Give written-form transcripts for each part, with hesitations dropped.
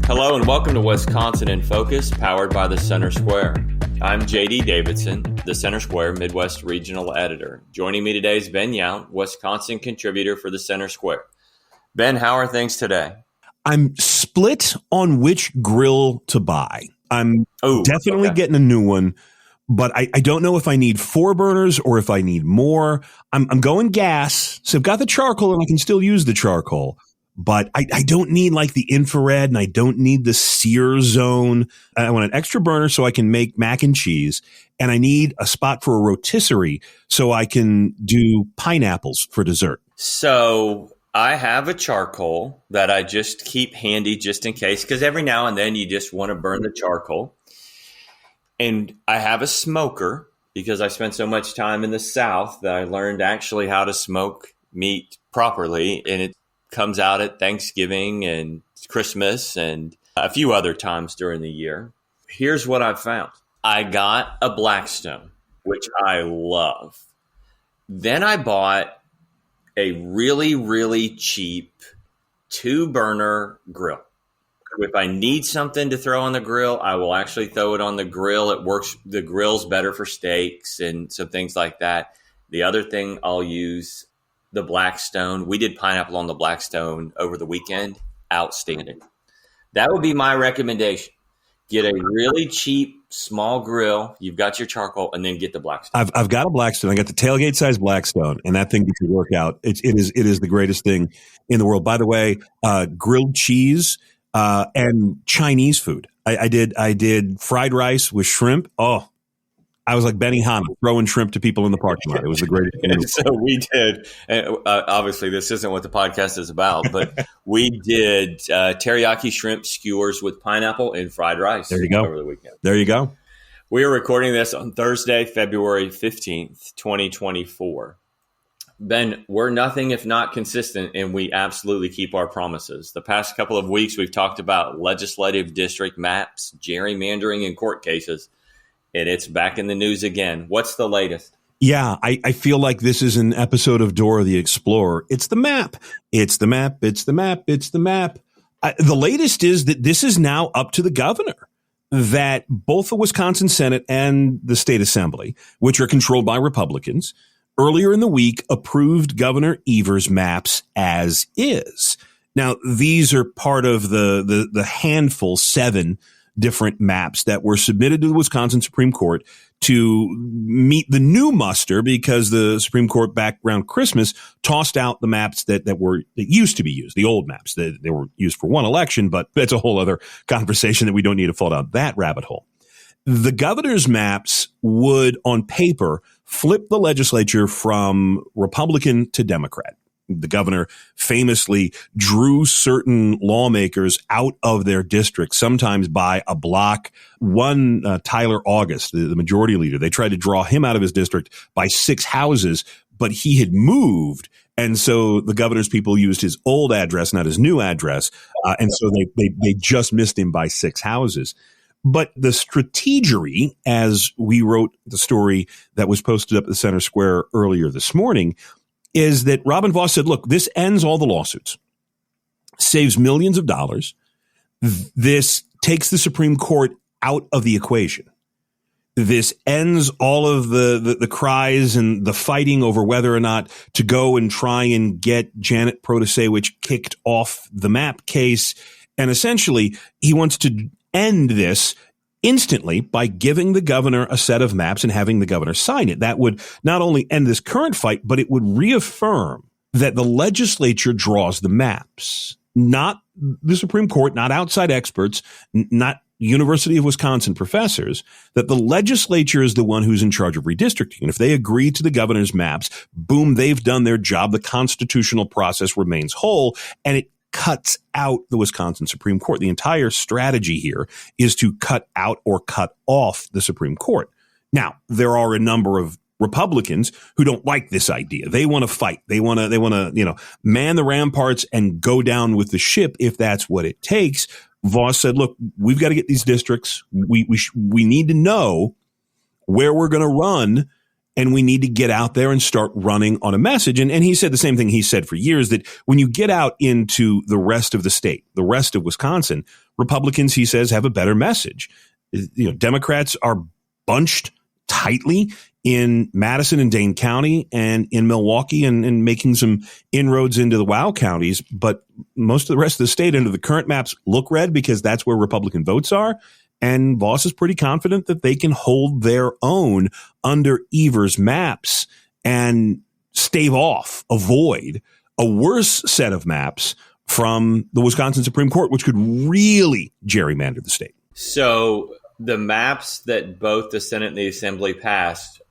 Hello and welcome to Wisconsin in Focus, powered by the Center Square. I'm JD Davidson, the Center Square Midwest Regional Editor. Joining me today is Ben Yount, Wisconsin contributor for the Center Square. Ben, how are things today? I'm split on which grill to buy. I'm definitely getting a new one, but I don't know if I need 4 burners or if I need more. I'm going gas, so I've got the charcoal and I can still use the charcoal. But I don't need like the infrared and I don't need the sear zone. I want an extra burner so I can make mac and cheese. And I need a spot for a rotisserie so I can do pineapples for dessert. So I have a charcoal that I just keep handy just in case, because every now and then you just want to burn the charcoal. And I have a smoker because I spent so much time in the South that I learned actually how to smoke meat properly. And it comes out at Thanksgiving and Christmas and a few other times during the year. Here's what I've found. I got a Blackstone, which I love. Then I bought a really, really cheap 2-burner grill. If I need something to throw on the grill, I will actually throw it on the grill. It works. The grill's better for steaks and some things like that. The other thing I'll use, the Blackstone. We did pineapple on the Blackstone over the weekend. Outstanding. That would be my recommendation. Get a really cheap, small grill. You've got your charcoal, and then get the Blackstone. I've got a Blackstone. I got the tailgate size Blackstone, and that thing gets to work out. It is the greatest thing in the world. By the way, grilled cheese and Chinese food. I did fried rice with shrimp. Oh, I was like Benny Hanna throwing shrimp to people in the parking lot. It was the greatest thing. So we did. Obviously, this isn't what the podcast is about, but we did teriyaki shrimp skewers with pineapple and fried rice. There you go. Over the weekend. There you go. We are recording this on Thursday, February 15th, 2024. Ben, we're nothing if not consistent, and we absolutely keep our promises. The past couple of weeks, we've talked about legislative district maps, gerrymandering, and court cases. And it's back in the news again. What's the latest? Yeah, I feel like this is an episode of Dora the Explorer. It's the map. It's the map. It's the map. It's the map. The latest is that this is now up to the governor, that both the Wisconsin Senate and the state assembly, which are controlled by Republicans, earlier in the week approved Governor Evers' maps as is. Now, these are part of the handful, 7 different maps that were submitted to the Wisconsin Supreme Court to meet the new muster, because the Supreme Court back around Christmas tossed out the maps that used to be used, the old maps that they were used for one election, but that's a whole other conversation that we don't need to fall down that rabbit hole. The governor's maps would, on paper, flip the legislature from Republican to Democrat. The governor famously drew certain lawmakers out of their district, sometimes by a block. One, Tyler August, the majority leader, they tried to draw him out of his district by 6 houses, but he had moved. And so the governor's people used his old address, not his new address. And so they just missed him by 6 houses. But the strategery, as we wrote the story that was posted up at the Center Square earlier this morning, is that Robin Vos said, look, this ends all the lawsuits, saves millions of dollars. This takes the Supreme Court out of the equation. This ends all of the cries and the fighting over whether or not to go and try and get Janet Protasewicz kicked off the map case. And essentially, he wants to end this instantly by giving the governor a set of maps and having the governor sign it. That would not only end this current fight, but it would reaffirm that the legislature draws the maps, not the Supreme Court, not outside experts, not University of Wisconsin professors, that the legislature is the one who's in charge of redistricting. And if they agree to the governor's maps, boom, they've done their job. The constitutional process remains whole, and it cuts out the Wisconsin Supreme Court. The entire strategy here is to cut out or cut off the Supreme Court. Now, there are a number of Republicans who don't like this idea. They want to fight. They want to, man the ramparts and go down with the ship if that's what it takes. Vos said, look, we've got to get these districts. We need to know where we're going to run And we need to get out there and start running on a message. And he said the same thing he said for years, that when you get out into the rest of the state, the rest of Wisconsin, Republicans, he says, have a better message. Democrats are bunched tightly in Madison and Dane County and in Milwaukee and making some inroads into the WOW counties. But most of the rest of the state under the current maps look red because that's where Republican votes are. And Voss is pretty confident that they can hold their own under Evers' maps and avoid a worse set of maps from the Wisconsin Supreme Court, which could really gerrymander the state. So the maps that both the Senate and the Assembly passed,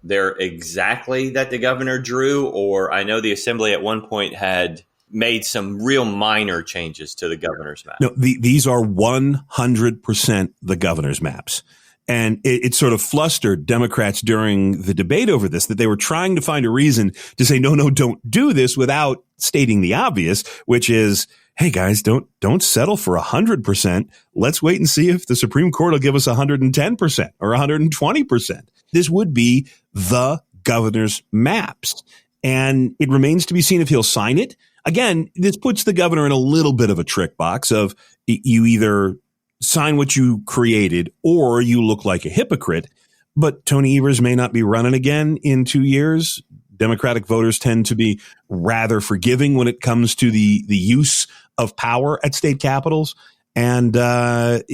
they're exactly that the governor drew? Or I know the Assembly at one point had made some real minor changes to the governor's map. No, these are 100% the governor's maps. And it sort of flustered Democrats during the debate over this, that they were trying to find a reason to say, no, don't do this, without stating the obvious, which is, hey, guys, don't settle for 100%. Let's wait and see if the Supreme Court will give us 110% or 120%. This would be the governor's maps. And it remains to be seen if he'll sign it. Again, this puts the governor in a little bit of a trick box of you either sign what you created or you look like a hypocrite. But Tony Evers may not be running again in 2 years. Democratic voters tend to be rather forgiving when it comes to the use of power at state capitals. And I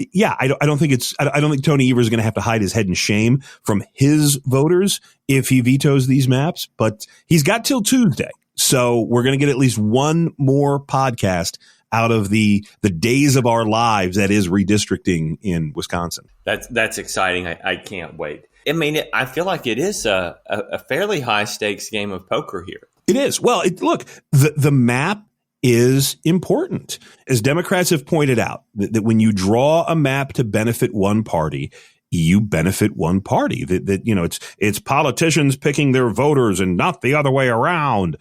don't think Tony Evers is going to have to hide his head in shame from his voters if he vetoes these maps. But he's got till Tuesday. So we're going to get at least one more podcast out of the days of our lives that is redistricting in Wisconsin. That's exciting. I can't wait. I mean, I feel like it is a fairly high stakes game of poker here. It is. Well, look, the map is important. As Democrats have pointed out, that when you draw a map to benefit one party, you benefit one party. It's politicians picking their voters and not the other way around.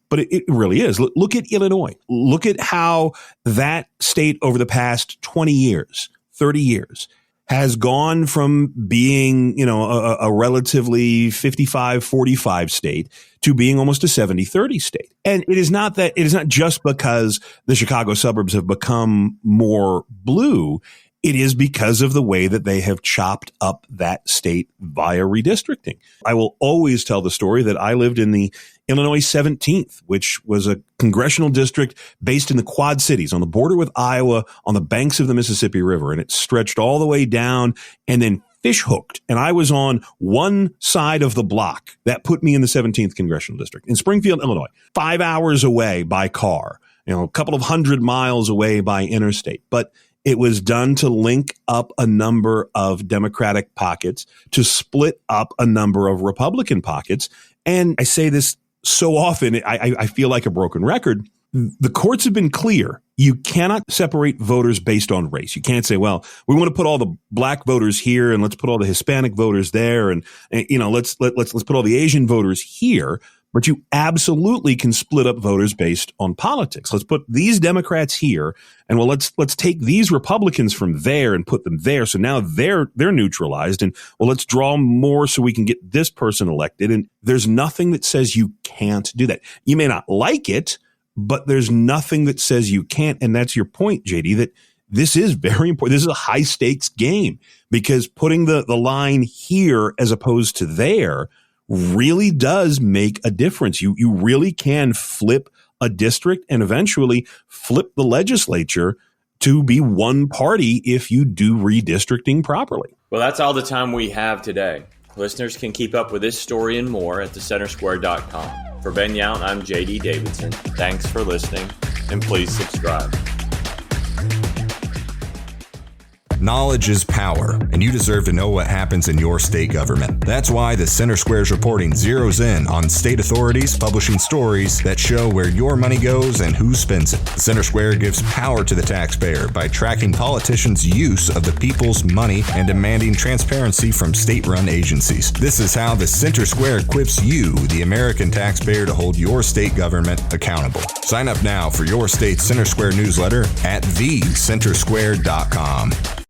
But it really is. Look at Illinois. Look at how that state over the past 20 years, 30 years has gone from being, a relatively 55-45 state to being almost a 70-30 state. And it is not just because the Chicago suburbs have become more blue. It is because of the way that they have chopped up that state via redistricting. I will always tell the story that I lived in the Illinois 17th, which was a congressional district based in the Quad Cities on the border with Iowa on the banks of the Mississippi River. And it stretched all the way down and then fish hooked. And I was on one side of the block. That put me in the 17th congressional district in Springfield, Illinois, 5 hours away by car, a couple of 100 miles away by interstate. But it was done to link up a number of Democratic pockets, to split up a number of Republican pockets. And I say this so often, I feel like a broken record. The courts have been clear. You cannot separate voters based on race. You can't say, well, we want to put all the black voters here and let's put all the Hispanic voters there. And let's put all the Asian voters here. But you absolutely can split up voters based on politics. Let's put these Democrats here, and let's take these Republicans from there and put them there. So now they're neutralized, and let's draw more so we can get this person elected. And there's nothing that says you can't do that. You may not like it, but there's nothing that says you can't. And that's your point, JD, that this is very important. This is a high stakes game, because putting the line here as opposed to there really does make a difference. You really can flip a district and eventually flip the legislature to be one party if you do redistricting properly. Well, that's all the time we have today. Listeners can keep up with this story and more at thecentersquare.com. For Ben Yount, I'm JD Davidson. Thanks for listening, and please subscribe. Knowledge is power, and you deserve to know what happens in your state government. That's why the Center Square's reporting zeroes in on state authorities publishing stories that show where your money goes and who spends it. The Center Square gives power to the taxpayer by tracking politicians' use of the people's money and demanding transparency from state-run agencies. This is how the Center Square equips you, the American taxpayer, to hold your state government accountable. Sign up now for your state's Center Square newsletter at thecentersquare.com.